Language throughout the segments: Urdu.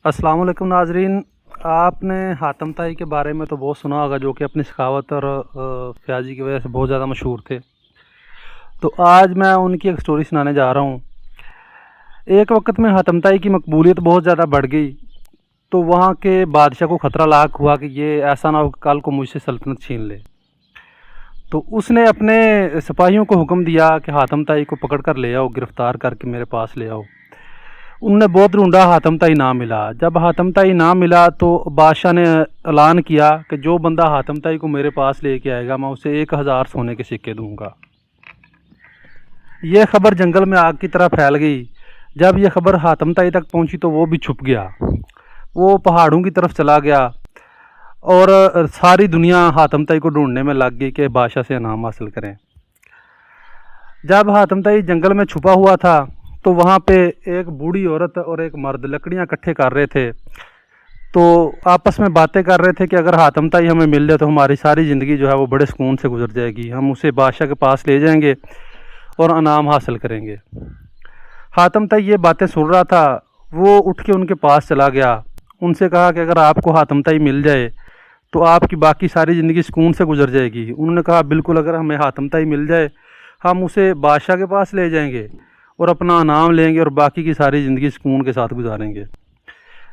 السلام علیکم ناظرین، آپ نے حاتم طائی کے بارے میں تو بہت سنا ہوگا، جو کہ اپنی سخاوت اور فیاضی کی وجہ سے بہت زیادہ مشہور تھے۔ تو آج میں ان کی ایک سٹوری سنانے جا رہا ہوں۔ ایک وقت میں حاتم طائی کی مقبولیت بہت زیادہ بڑھ گئی، تو وہاں کے بادشاہ کو خطرہ لاحق ہوا کہ یہ ایسا نہ ہو کہ کل کو مجھ سے سلطنت چھین لے۔ تو اس نے اپنے سپاہیوں کو حکم دیا کہ حاتم طائی کو پکڑ کر لے آؤ، گرفتار کر کے میرے پاس لے آؤ۔ انہوں نے بہت ڈھونڈا، حاتم طائی نہ ملا۔ جب حاتم طائی نہ ملا تو بادشاہ نے اعلان کیا کہ جو بندہ حاتم طائی کو میرے پاس لے کے آئے گا میں اسے 1000 سونے کے سکے دوں گا۔ یہ خبر جنگل میں آگ کی طرح پھیل گئی۔ جب یہ خبر حاتم طائی تک پہنچی تو وہ بھی چھپ گیا، وہ پہاڑوں کی طرف چلا گیا اور ساری دنیا حاتم طائی کو ڈھونڈنے میں لگ گئی کہ بادشاہ سے انعام حاصل کریں۔ جب حاتم طائی جنگل میں چھپا ہوا تھا تو وہاں پہ ایک بوڑھی عورت اور ایک مرد لکڑیاں اکٹھے کر رہے تھے، تو آپس میں باتیں کر رہے تھے کہ اگر حاتم طائی ہمیں مل جائے تو ہماری ساری زندگی جو ہے وہ بڑے سکون سے گزر جائے گی، ہم اسے بادشاہ کے پاس لے جائیں گے اور انعام حاصل کریں گے۔ حاتم طائی یہ باتیں سن رہا تھا، وہ اٹھ کے ان کے پاس چلا گیا، ان سے کہا کہ اگر آپ کو حاتم طائی مل جائے تو آپ کی باقی ساری زندگی سکون سے گزر جائے گی۔ انہوں نے کہا بالکل، اگر ہمیں حاتم طائی مل جائے ہم اسے بادشاہ کے پاس لے جائیں گے اور اپنا انعام لیں گے اور باقی کی ساری زندگی سکون کے ساتھ گزاریں گے۔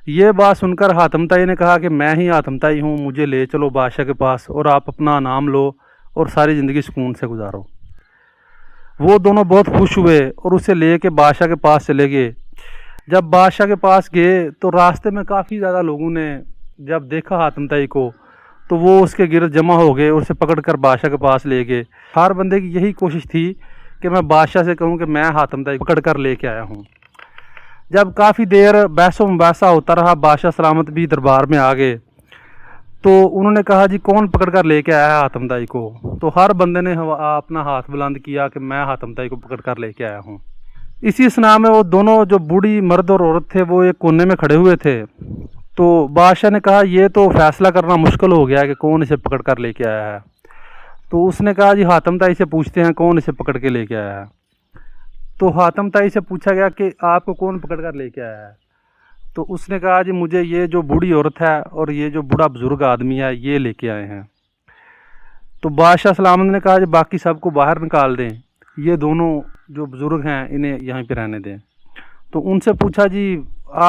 یہ بات سن کر حاتم طائی نے کہا کہ میں ہی حاتم طائی ہوں، مجھے لے چلو بادشاہ کے پاس اور آپ اپنا انعام لو اور ساری زندگی سکون سے گزارو۔ وہ دونوں بہت خوش ہوئے اور اسے لے کے بادشاہ کے پاس چلے گئے۔ جب بادشاہ کے پاس گئے تو راستے میں کافی زیادہ لوگوں نے جب دیکھا حاتم طائی کو تو وہ اس کے گرد جمع ہو گئے اور اسے پکڑ کر بادشاہ کے پاس لے گئے۔ ہر بندے کی یہی کوشش تھی کہ میں بادشاہ سے کہوں کہ میں حاتم طائی پکڑ کر لے کے آیا ہوں۔ جب کافی دیر بحث و مباحثہ ہوتا رہا، بادشاہ سلامت بھی دربار میں آ گئے، تو انہوں نے کہا جی کون پکڑ کر لے کے آیا ہے حاتم طائی کو؟ تو ہر بندے نے اپنا ہاتھ بلند کیا کہ میں حاتم طائی کو پکڑ کر لے کے آیا ہوں۔ اسی اثناء میں وہ دونوں جو بوڑھی مرد اور عورت تھے وہ ایک کونے میں کھڑے ہوئے تھے۔ تو بادشاہ نے کہا یہ تو فیصلہ کرنا مشکل ہو گیا کہ کون اسے پکڑ کر لے کے آیا ہے۔ تو اس نے کہا جی حاتم طائی سے پوچھتے ہیں کون اسے پکڑ کے لے کے آیا ہے۔ تو حاتم طائی سے پوچھا گیا کہ آپ کو کون پکڑ کر لے کے آیا ہے؟ تو اس نے کہا جی مجھے یہ جو بوڑھی عورت ہے اور یہ جو بوڑھا بزرگ آدمی ہے یہ لے کے آئے ہیں۔ تو بادشاہ سلامت نے کہا جی باقی سب کو باہر نکال دیں، یہ دونوں جو بزرگ ہیں انہیں یہیں پہ رہنے دیں۔ تو ان سے پوچھا جی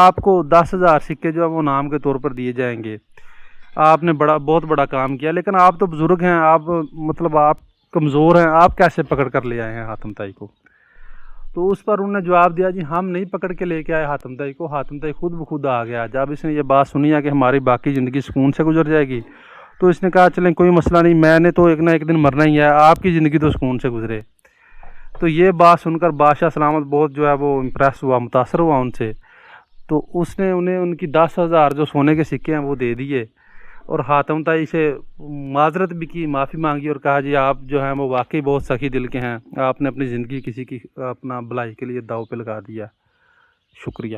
آپ کو 10,000 سکے جو ہے وہ انعام کے طور پر دیے جائیں گے، آپ نے بہت بڑا کام کیا، لیکن آپ تو بزرگ ہیں، آپ کمزور ہیں، آپ کیسے پکڑ کر لے آئے ہیں حاتم طائی کو؟ تو اس پر انہوں نے جواب دیا جی ہم نہیں پکڑ کے لے کے آئے حاتم طائی کو، حاتم طائی خود بخود آ گیا۔ جب اس نے یہ بات سنی ہے کہ ہماری باقی زندگی سکون سے گزر جائے گی تو اس نے کہا چلیں کوئی مسئلہ نہیں، میں نے تو ایک نہ ایک دن مرنا ہی ہے، آپ کی زندگی تو سکون سے گزرے۔ تو یہ بات سن کر بادشاہ سلامت بہت جو ہے وہ امپریس ہوا، متاثر ہوا ان سے۔ تو اس نے انہیں ان کی 10,000 جو سونے کے سکے ہیں وہ دے دیے اور حاتم طائی سے معذرت بھی کی، معافی مانگی اور کہا جی آپ جو ہیں وہ واقعی بہت سخی دل کے ہیں، آپ نے اپنی زندگی کسی کی اپنا بھلائی کے لیے داؤ پہ لگا دیا، شکریہ۔